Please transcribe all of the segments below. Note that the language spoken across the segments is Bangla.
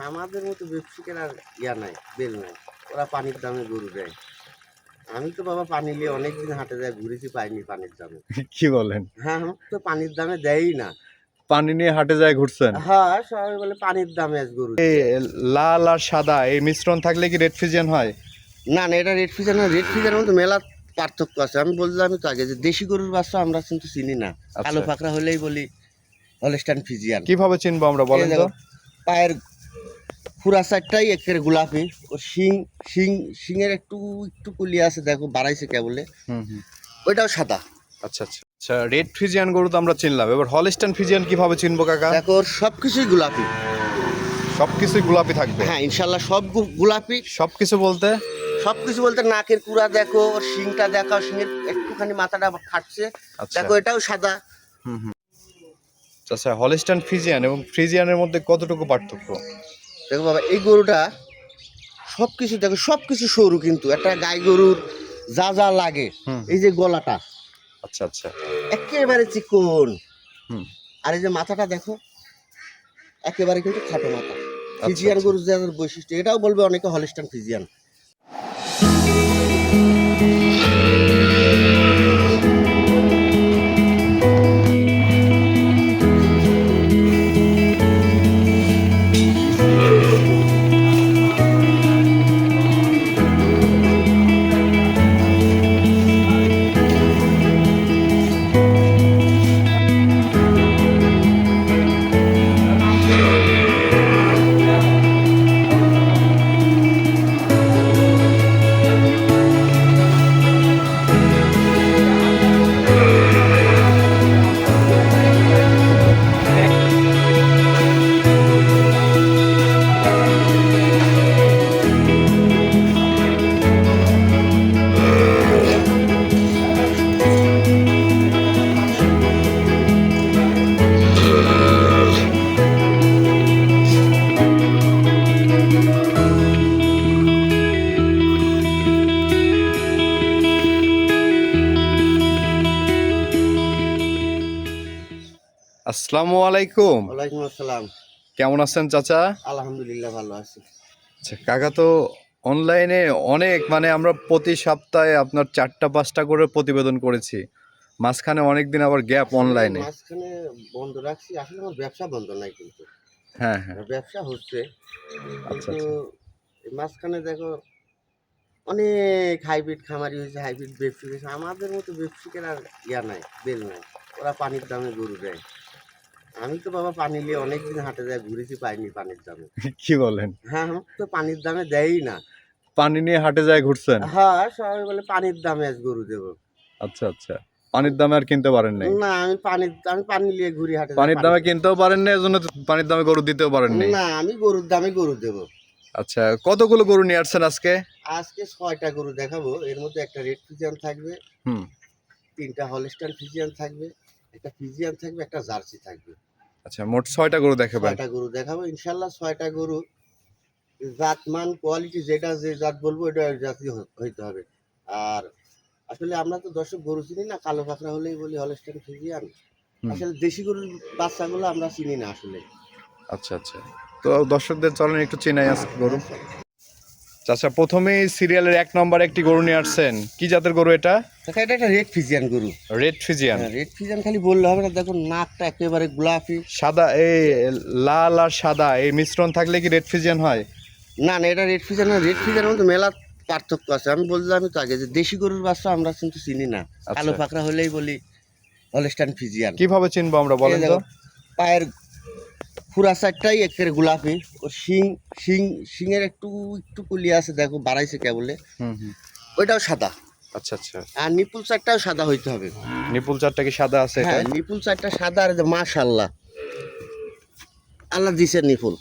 আমাদের মতো ব্যবসায়ীর আর নাই, বেল নাই। ওরা পানির দামে গরু দেয়। আমি তো বাবা পানি নিয়ে অনেকদিন হাটে যাই, ঘুরেছি, পাইনি পানির দামে। কি বলেন? হ্যাঁ, আমাকে তো পানির দামে দেয়ই না। পানি নিয়ে হাটে যায় ঘুরছেন? হ্যাঁ, সবাই বলে পানির দামে আজ গরু। এই লাল আর সাদা এই মিশ্রণ থাকলে কি রেড ফিজিয়ান হয়? না না, এটা রেড ফিজার না। রেড ফিজারের মধ্যে মেলা পার্থক্য আছে। আমি বললাম তো আগে যে দেশি গরুর বাচ্চা আমরা কিন্তু চিনি না। কালো পাকড়া হলেই বলি হলস্টাইন ফিজিয়ান। কিভাবে চিনবো আমরা বলেন তো? পায়ের পুরা সাইডটাই একেবারে গোলাপি। ওর শিংয়ের একটু একটু কুলি আছে, দেখো বাড়াইছে কেবলে। ওইটাও সাদা। আচ্ছা আচ্ছা আচ্ছা, রেড ফিজিয়ান গরু তো আমরা চিনলাম, এবার হলস্টাইন ফিজিয়ান কিভাবে চিনবো কাকা? দেখো ওর সবকিছুই গোলাপি। সবকিছুই গোলাপি থাকবে? হ্যাঁ, ইনশাল্লাহ সব গোলাপি। সবকিছু বলতে? সবকিছু বলতে নাকের কুড়া দেখো, ওর শিংটা দেখো, শিংয়ের একটুখানি মাথাটা ফাটছে, দেখো এটাও সাদা। আচ্ছা, হলস্টাইন ফিজিয়ান এবং ফ্রিজিয়ানের মধ্যে কতটুকু পার্থক্য? দেখো বাবা, এই গরুটা সবকিছু দেখো, সবকিছু সরু, কিন্তু একটা গাই গরুর যা যা লাগে, এই যে গলাটা আচ্ছা আচ্ছা একেবারে চিকন, আর এই যে মাথাটা দেখো একেবারে কিন্তু খাটো মাথা। ফিজিয়ান গরুর যে বৈশিষ্ট্য, এটাও বলবে অনেকে হলস্টাইন ফিজিয়ান। আসসালামু আলাইকুম। ওয়ালাইকুম আসসালাম। কেমন আছেন চাচা? আলহামদুলিল্লাহ, ভালো আছি। আচ্ছা কাকা, তো অনলাইনে অনেক আমরা প্রতি সপ্তাহে আপনার 4টা-5টা করে প্রতিবেদন করেছি, মাঝখানে অনেকদিন আবার গ্যাপ অনলাইনে। মাঝখানে বন্ধ রাখছি, আসলে আমার ব্যবসা বন্ধ নাই, কিন্তু হ্যাঁ হ্যাঁ, ব্যবসা হচ্ছে। আচ্ছা কিন্তু আচ্ছা, মাঝখানে দেখো অনেক হাইব্রিড খামারি হয়েছে, হাইব্রিড ব্যবসা হয়েছে। আমাদের মতো ব্যবসায়ীর আর নাই, বেল নাই। ওরা পানির দামে গরু দেয়। আমি তো বাবা পানি নিয়ে অনেকদিন হাটে যাই, ঘুরেছি, পাইনি পানির দামে। কি বলেন? হ্যাঁ, আমাকে তো পানির দামে দেয়ই না। পানি নিয়ে হাটে যায় ঘুরছেন? হ্যাঁ, সবাই বলে পানির দামে আজ গরু দেবো। আচ্ছা আচ্ছা, পানির দামে আর কিনতে পারেন নাই? না, আমি পানি নিয়ে ঘুরি হাটে। পানির দামে কিনতেও পারেন না, এজন্য পানির দামে গরু দিতেও পারেন নাই? না, আমি গরুর দামে গরু দেবো। আচ্ছা, কতগুলো গরু নিয়ে আসছেন আজকে? আজকে 6টা গরু দেখাবো। এর মধ্যে একটা রেড ফিজিয়ান থাকবে, 3টা হলস্টাইন ফিজিয়ান থাকবে, একটা ফিজিয়ান থাকবে, একটা জার্সি থাকবে। আচ্ছা, মোট 6টা গরু দেখাবেন? 6টা গরু দেখাবো ইনশাল্লাহ। 6টা গরু জাত মান কোয়ালিটি যেটা যে জাত বলবো এটা জাতই হইতে হবে। আর আসলে আমরা তো দর্শক গরু চিনি না, কালো পাকড়া হলেই বলি হলস্টাইন ফিজিয়ান। আসলে দেশি গরুর বাচ্চাগুলো আমরা চিনি না আসলে। আচ্ছা আচ্ছা, তো দর্শকদের চলেন একটু চেনাই আজকে গরু। আচ্ছা, প্রথমেই সিরিয়ালের 1 নম্বরে একটি গরু নিয়ে আসছেন, কি জাতের গরু এটা? এটা একটা রেড ফিজিয়ান গরু। Red Friesian? রেড ফিজিয়ান খালি বললে হবে না, দেখো নাকটা একেবারে গোলাপি। সাদা, এই লাল আর সাদা এই মিশ্রণ থাকলে কি রেড ফিজিয়ান হয়? না না, এটা রেড ফিজিয়ান না। রেড ফিজিয়ানের মধ্যে মেলা পার্থক্য আছে। আমি বললাম তো আগে যে দেশি গরুর বাচ্চা আমরা কিন্তু চিনি না। কালো পাকড়া হলেই বলি হলস্টাইন ফিজিয়ান। কিভাবে চিনবো আমরা বলেন তো? পায়ের পুরা সাইডটাই একেবারে গোলাপি। ওর শিংয়ের একটু একটু কুলি আছে, দেখো বাড়াইছে কেবলে। ওইটাও সাদা। আচ্ছা আচ্ছা, আর নিপুল সাইডটাও সাদা হইতে হবে। নিপুল চারটা কি সাদা আছে? হ্যাঁ, নিপুল সাইডটা সাদা। আর মাশাআল্লাহ, আল্লাহ দিছে নিপুল।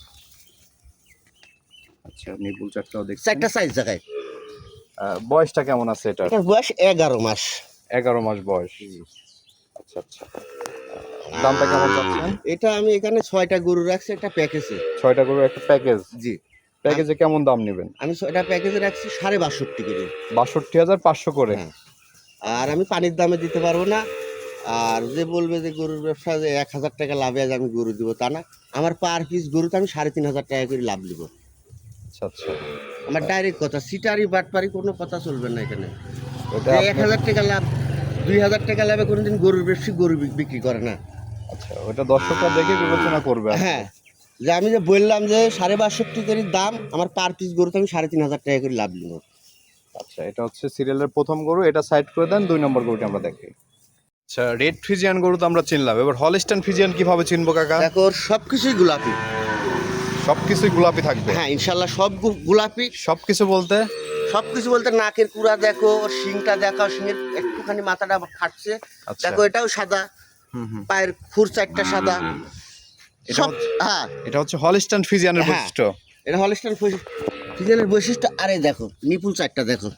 আচ্ছা, নিপুল চারটাও দেখছি। 4টা সাইজ জায়গায়। বয়সটা কেমন আছে এটা? এটার বয়স 11 মাস। 11 মাস বয়স। আচ্ছা আচ্ছা, দামটা কেমন চাচ্ছেন? এটা আমি এখানে 6টা গরু রাখছি একটা প্যাকেজে। 6টা গরু একটা প্যাকেজ? জি। প্যাকেজে কেমন দাম নেবেন? আমি 6টা প্যাকেজে রাখছি 62.5 করে। 62,500 করে? আর আমি পানির দামে দিতে পারবো না। আর যে বলবে যে গরুর ব্যবসা যে 1,000 টাকা লাভে আজ আমি গরু দিব, তা না। আমার পার পিস গরুতে আমি 3,500 টাকা করে লাভ দিব। আচ্ছা আচ্ছা, আমার ডাইরেক্ট কথা, সিটারি বাটপারি কোনো কথা চলবে না এখানে। এটা যে আপনার 1,000 টাকা লাভ, 2,000 টাকা লাভে কোনোদিন গরুর ব্যবসা গরু বিক্রি করে না। আচ্ছা, ওটা দর্শকরা দেখে বিবেচনা করবে আর কি। হ্যাঁ, যে আমি যে বললাম যে 62.5 করে দাম, আমার পার পিস গরুতে আমি 3,500 টাকা করে লাভ নিব। আচ্ছা, এটা হচ্ছে সিরিয়ালের প্রথম গরু, এটা সাইড করে দেন। 2 নম্বর গরুটি আমরা দেখি। আচ্ছা, রেড ফ্রিজিয়ান গরু তো আমরা চিনলাম, এবার হলস্টাইন ফ্রিজিয়ান কিভাবে চিনবো কাকা? দেখো ওর সবকিছুই গোলাপি। সবকিছুই গোলাপি থাকবে? হ্যাঁ ইনশাল্লাহ সব গোলাপি। সবকিছু বলতে? সবকিছু বলতে নাকের কুড়া দেখো, ওর শিংটা দেখো, শিংয়ের একটুখানি মাথাটা ফাটছে, আচ্ছা। দেখো এটাও সাদা, হুম। পায়ের খুর চারটা সাদা। এটা সব হচ্ছে- হ্যাঁ, এটা হচ্ছে হলস্টাইন ফ্রিজিয়ানের হ্যাঁ। বৈশিষ্ট্য। এটা হলস্টাইন ফ্রিজিয়ানের বৈশিষ্ট্য। আরে দেখো নিপুল চারটা দেখো,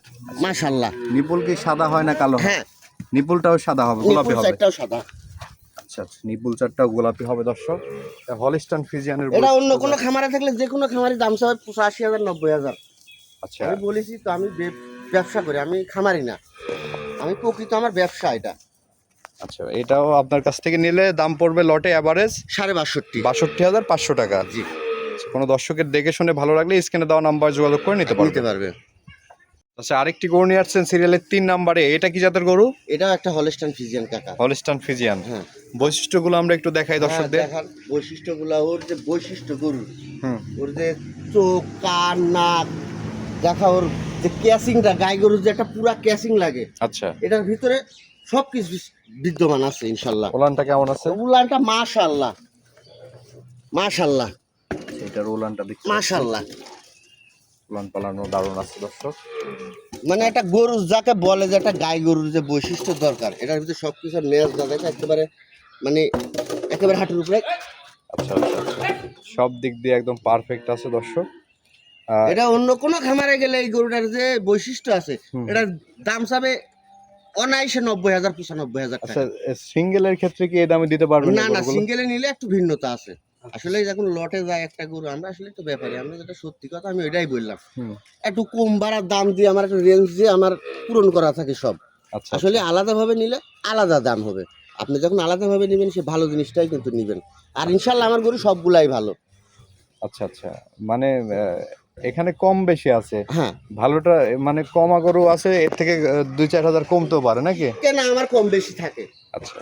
মাশাআল্লাহ। নিপুল কি সাদা হয় না কালো? হ্যাঁ, নিপুলটাও সাদা হবে, গোলাপি নিপুল হবে। চারটাও সাদা। আচ্ছা আচ্ছা, নিপুল চারটাও গোলাপি হবে দর্শক। হলস্টাইন ফ্রিজিয়ানের এটা অন্য বৈশিষ্ট্য- কোনো খামারে থাকলে যে কোনো খামারি দাম চাবে 85,000 90,000। আচ্ছা আমি বলেছি তো আমি ব্যবসা করি, আমি খামারি না, আমি প্রকৃত আমার ব্যবসা এটা। আচ্ছা, এটাও আপনার কাছ থেকে নিলে দাম পড়বে লটে অ্যাভারেজ 62.5। 62,500 টাকা। জি, আচ্ছা, কোনো দর্শকের দেখে শুনে ভালো লাগলে স্ক্রিনে দেওয়া নাম্বার যোগাযোগ করে নিতে নিতে পারবে। পারবে। আচ্ছা, আরেকটি গরু নিয়ে আসছেন সিরিয়ালের 3 নম্বরে, এটা কি জাতের গরু? এটাও একটা হলস্টাইন ফ্রিজিয়ান কাকা। Holstein Friesian. হ্যাঁ, বৈশিষ্ট্যগুলো আমরা একটু দেখাই দর্শকদের। দেখার বৈশিষ্ট্যগুলো, ওর যে বৈশিষ্ট্য গরু, হুম। ওর যে চোখ কান নাক দেখা, ওর যে ক্যাসিংটা, গাই গরুর যে একটা পুরা ক্যাসিং লাগে, আচ্ছা, এটার ভিতরে সব কিছু বিদ্যমান আছে ইনশাল্লাহ। ওলানটা কেমন আছে? উলানটা মাশাআল্লাহ, মাশাআল্লাহ, এটার ওলানটা দেখছি, মাশাআল্লাহ। ওলান পালানো দারুণ আছে দর্শক। মানে একটা গরু যাকে বলে যে একটা গাই গরুর যে বৈশিষ্ট্য দরকার, এটার ভিতরে সব কিছু ম্যাচ না দেখে একেবারে, মানে একেবারে হাঁটুর উপরে। আচ্ছা আচ্ছা আচ্ছা, সব দিক দিয়ে একদম পারফেক্ট আছে দর্শক। এটা অন্য কোনো খামারে গেলে এই গরুটার যে বৈশিষ্ট্য আছে, হুম। এটার দাম চাবে অনায়াসে 90,000 95,000 আচ্ছা, টাকা। সিঙ্গেলের ক্ষেত্রে কি এই দামে দিতে পারবেন না না, গরুগুলো? সিঙ্গেলে নিলে একটু ভিন্নতা আছে। আসলে যখন লটে যায় একটা গরু, আমরা আসলে তো ব্যাপারী, আমরা যেটা সত্যি কথা আমি ওইটাই বললাম। হুম। একটু কম বাড়ার দাম দিয়ে আমার একটা রেঞ্জ দিয়ে আমার পূরণ করা থাকে সব। আচ্ছা, আসলে আলাদাভাবে নিলে আলাদা দাম হবে। আপনি যখন আলাদাভাবে নেবেন সে ভালো জিনিসটাই কিন্তু নেবেন। আর ইনশাল্লাহ আমার গরু সবগুলাই ভালো। আচ্ছা আচ্ছা, মানে এখানে কম বেশি আছে। হ্যাঁ, ভালোটা মানে কমা গরু আছে, এর থেকে 2-4 হাজার কমতেও পারে নাকি? কেন আমার কম বেশি থাকে। আচ্ছা,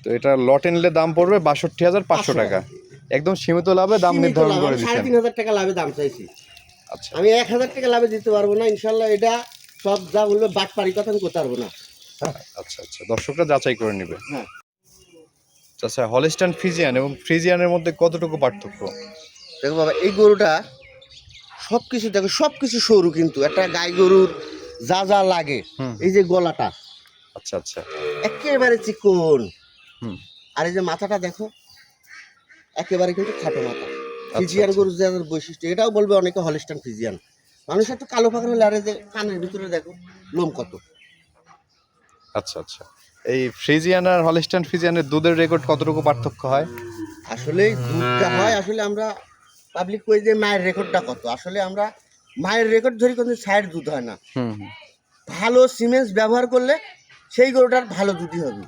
তো এটা লটে নিলে দাম পড়বে 62,500 টাকা। একদম সীমিত লাভে দাম সীমিত নির্ধারণ লাভ, করে আমি দিচ্ছেন। 3,500 টাকা লাভে দাম চাইছি। আচ্ছা আমি 1,000 টাকা লাভে দিতে পারবো না ইনশাল্লাহ। এটা সব যা বলবে বাটপারি কথা আমি করতে পারবো না। আচ্ছা আচ্ছা, দর্শকরা যাচাই করে নেবে। হ্যাঁ, আচ্ছা, হলস্টাইন ফ্রিজিয়ান এবং ফ্রিজিয়ানের মধ্যে কতটুকু পার্থক্য? দেখো বাবা, এই গরুটা সব কিছু দেখো, সব কিছু সরু, কিন্তু একটা গাই গরুর যা যা লাগে, হুম। এই যে গলাটা আচ্ছা আচ্ছা, একেবারে চিকন, হুম। আর এই যে মাথাটা দেখো একেবারে কিন্তু খাটো মাথা। ফিজিয়ান গরুর যে বৈশিষ্ট্য, এটাও বলবে অনেকে হলস্টাইন ফিজিয়ান। মানুষের তো কালো পাখা হলে, আর এই যে কানের ভিতরে দেখো লোম কত। আচ্ছা আচ্ছা, এই ফ্রিজিয়ান আর হলস্টাইন ফ্রিজিয়ানের দুধের রেকর্ড কতটুকু পার্থক্য হয়? আসলে দুধটা হয়, আসলে আমরা পাবলিক কই যে মায়ের রেকর্ডটা কত, আসলে আমরা মায়ের রেকর্ড ধরি, কিন্তু সাইড দুধ হয় না। হুম। ভালো সিমেন্স ব্যবহার করলে সেই গরুটার ভালো দুধই হবে।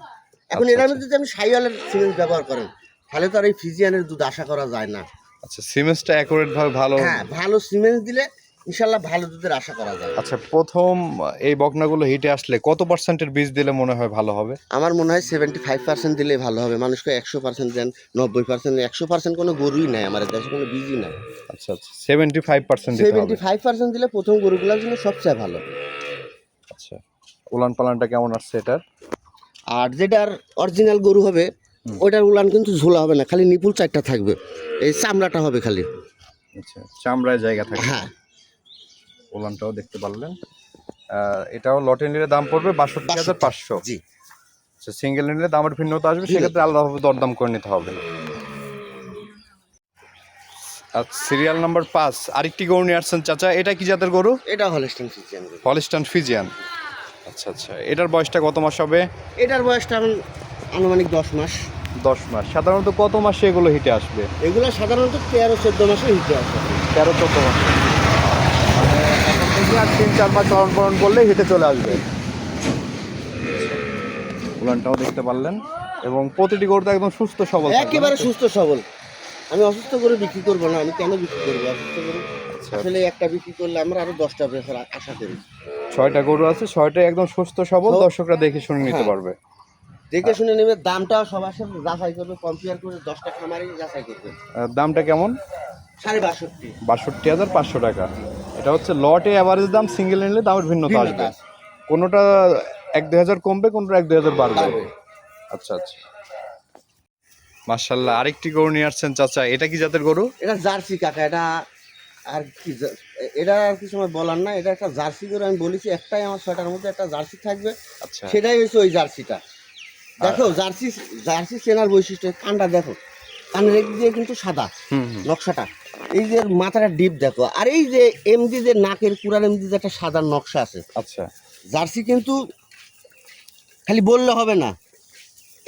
এখন আচ্ছা, এর আচ্ছা। মধ্যে যদি আমি সাইওয়ালের সিমেন্স ব্যবহার করেন, তাহলে তো আর এই ফিজিয়ানের দুধ আশা করা যায় না। আচ্ছা, সিমেন্সটা অ্যাকুরেট ভাবে ভালো। হ্যাঁ, ভালো সিমেন্স দিলে ইনশাল্লাহ ভালো দুধের আশা করা যায়। আচ্ছা, প্রথম এই বকনাগুলো হিটে আসলে কত পার্সেন্টের বীজ দিলে মনে হয় ভালো হবে? আমার মনে হয় 75% দিলেই ভালো হবে। মানুষকে 100% দেন, 90%, 100% কোনো গরুই নাই আমার দেশে, কোনো বীজই নাই। আচ্ছা আচ্ছা, 75% দিতে হবে। 75% দিলে প্রথম গরুগুলোর জন্য সবচেয়ে ভালো। আচ্ছা, উলান পালানটা কেমন আসছে এটার? আর যেটার অরিজিনাল গরু হবে, ওইটার উলান কিন্তু ঝোলা হবে না, খালি নিপুল চারটা থাকবে, এই চামড়াটা হবে খালি। আচ্ছা, চামড়ায় জায়গা থাকে। হ্যাঁ, উলানটাও দেখতে পারলেন। এটাও লটে নিলে দাম পড়বে 62,500। জি। আচ্ছা, সিঙ্গেল নিলে দামের ভিন্নতা আসবে, সেক্ষেত্রে আলাদাভাবে দরদাম করে নিতে হবে। আচ্ছা, সিরিয়াল নাম্বার 5 আরেকটি গরু নিয়ে আসছেন চাচা, এটা কি জাতের গরু? এটা হলস্টাইন ফ্রিজিয়ান গরু। Holstein Friesian. আচ্ছা আচ্ছা, এটার বয়সটা কত মাস হবে? এটার বয়সটা আনুমানিক 10 মাস। 10 মাস। সাধারণত কত মাসে এগুলো হিটে আসবে? এগুলো সাধারণত 13-14 মাসে হিটে আসে। 13-14 মাস। মানে এখন থেকে আর 3-4 মাস লালন পালন করলে হিটে চলে আসবে। উলানটাও দেখতে পারলেন, এবং প্রতিটি গরু তো একদম সুস্থ সবল থাকবে, একেবারে নাকি? সুস্থ সবল। আমি অসুস্থ করে বিক্রি করবো না, আমি কেন বিক্রি করবো অসুস্থ করে? আচ্ছা, আসলে একটা বিক্রি করলে আমরা আরো 10টা বেচার আশা করি। 6টা গরু আছে, 6টাই একদম সুস্থ সবল, সব- দর্শকরা দেখে শুনে নিতে হ্যাঁ। পারবে। দেখে শুনে নেবে, দামটাও সবার সাথে যাচাই করবে, কম্পেয়ার করে 10টা খামারই যাচাই করবে। দামটা কেমন? 62,500। 62,500 টাকা। এটা হচ্ছে লটে অ্যাভারেজ দাম, সিঙ্গেল নিলে দামের ভিন্নতা আসবে। ভিন্নতা আছে। কোনোটা 1-2 হাজার কমবে, কোনোটা 1-2 হাজার বাড়বে। বাড়বে। আচ্ছা আচ্ছা, মাশাআল্লাহ। আরেকটি গরু নিয়ে আসছেন চাচা, এটা কি জাতের গরু? এটা জার্সি কাকা, এটা আর কি এটা আর কি সময় বলার না, এটা একটা জার্সি করে আমি বলেছি, একটাই আমার 6টার মধ্যে একটা জার্সি থাকবে, আচ্ছা, সেটাই হচ্ছে ওই জার্সিটা। দেখো জার্সি, জার্সি চেনার বৈশিষ্ট্য, কানটা দেখো, কানের এক দিয়ে কিন্তু সাদা হুম হুম, নকশাটা, এই যে মাথাটা ডিপ দেখো, আর এই যে এমডি যে নাকের কুড়ার এমডি যে একটা সাদা নকশা আছে। আচ্ছা, জার্সি কিন্তু খালি বললে হবে না,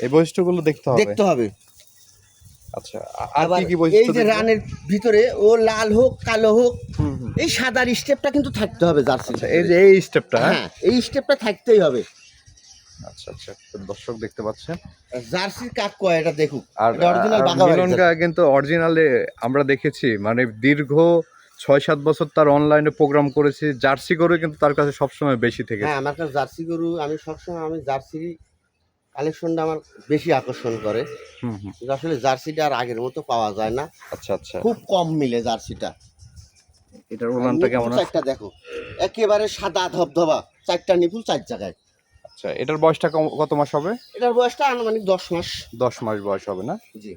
এই বৈশিষ্ট্যগুলো দেখতে হবে। দেখতে হবে। আচ্ছা, আর আবার কি কি এই বৈশিষ্ট্য যে দেখবো? রানের ভিতরে ও লাল হোক কালো হোক, হুম হুম, এই সাদার স্টেপটা কিন্তু থাকতে হবে জার্সি। আচ্ছা, এই যে এই স্টেপটা, হ্যাঁ, হ্যাঁ, এই স্টেপটা থাকতেই হবে। আচ্ছা আচ্ছা, তো দর্শক দেখতে পাচ্ছেন। জার্সির কাক কয় এটা দেখুক, আর এটা অরিজিনাল আর বাঘাবাড়ির মিলন জাত। কাকা কিন্তু অরিজিনালে আমরা দেখেছি, মানে দীর্ঘ 6-7 বছর তার অনলাইনে প্রোগ্রাম করেছি, জার্সি গরু কিন্তু তার কাছে সবসময় বেশি থেকে। হ্যাঁ, আমার কাছে জার্সি গরু, আমি সবসময় আমি জার্সি কালেকশনটা আমার বেশি আকর্ষণ করে। হুম হুম, কিন্তু আসলে জার্সিটা আর আগের মতো পাওয়া যায় না, আচ্ছা আচ্ছা, খুব কম মিলে জার্সিটা। এটার উলানটা কেমন আছে? চারটা দেখো, একেবারে সাদা ধবধবা, 4টা নিপুল 4 জায়গায়। আচ্ছা, এটার বয়সটা কত মাস হবে? এটার বয়সটা আনুমানিক 10 মাস। 10 মাস বয়স হবে না? জি,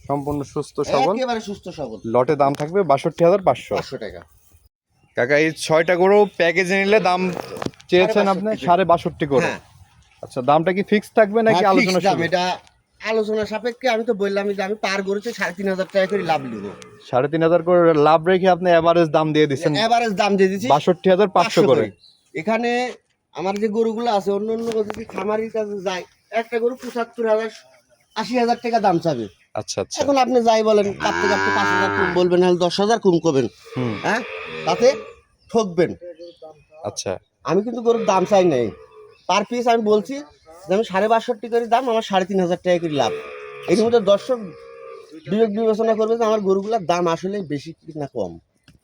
সম্পূর্ণ সুস্থ সবল। একেবারে সুস্থ সবল। লটে দাম থাকবে 62,500। 500 টাকা। কাকা, এই 6টা গরু প্যাকেজে নিলে দাম চেয়েছেন আপনি 62.5 করে। হ্যাঁ, আচ্ছা, দামটা কি ফিক্স থাকবে নাকি হ্যাঁ, আলোচনা fixed দাম শুরু? এটা, আলোচনা সাপেক্ষে। আমি তো বললাম যে আমি পার গরুতে 3,500 টাকা করে লাভ নিব। 3,500 করে লাভ রেখে আপনি এভারেজ দাম দিয়ে দিচ্ছেন এভারেজ দাম দিয়ে দিচ্ছি 62,500 করে। এখানে আমার যে গরুগুলো আছে, অন্য অন্য যদি খামারির কাছে যায়, একটা গরু 75,000 80,000 টাকা দাম চাবে। আচ্ছা আচ্ছা, এখন আপনি যাই বলেন, কাটতে কাটতে 5,000 কম বলবেন, নাহলে 10,000 কম করবেন, হুম, হ্যাঁ, তাতে ঠকবেন। আচ্ছা আমি কিন্তু গরুর দাম চাই নাই, পার পিস আমি বলছি যে আমি 62,500 করে দাম, আমার 3,500 টাকা করে লাভ। এর মধ্যে দর্শক বিবেক বিবেচনা করবে যে আমার গরুগুলোর দাম আসলে বেশি কি না কম।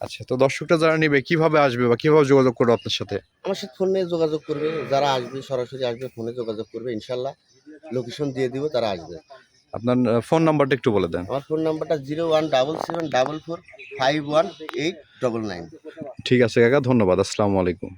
আচ্ছা, তো দর্শকটা যারা নিবে কিভাবে আসবে বা কিভাবে যোগাযোগ করবে আপনার সাথে? আমার সাথে ফোনে যোগাযোগ করবে, যারা আসবে সরাসরি আসবে, ফোনে যোগাযোগ করবে, ইনশাল্লাহ লোকেশন দিয়ে দিব, তারা আসবে। আপনার ফোন নাম্বারটা একটু বলে দেন। আমার ফোন নাম্বারটা 01774451899। ঠিক আছে কাকা, ধন্যবাদ, আসসালামু আলাইকুম।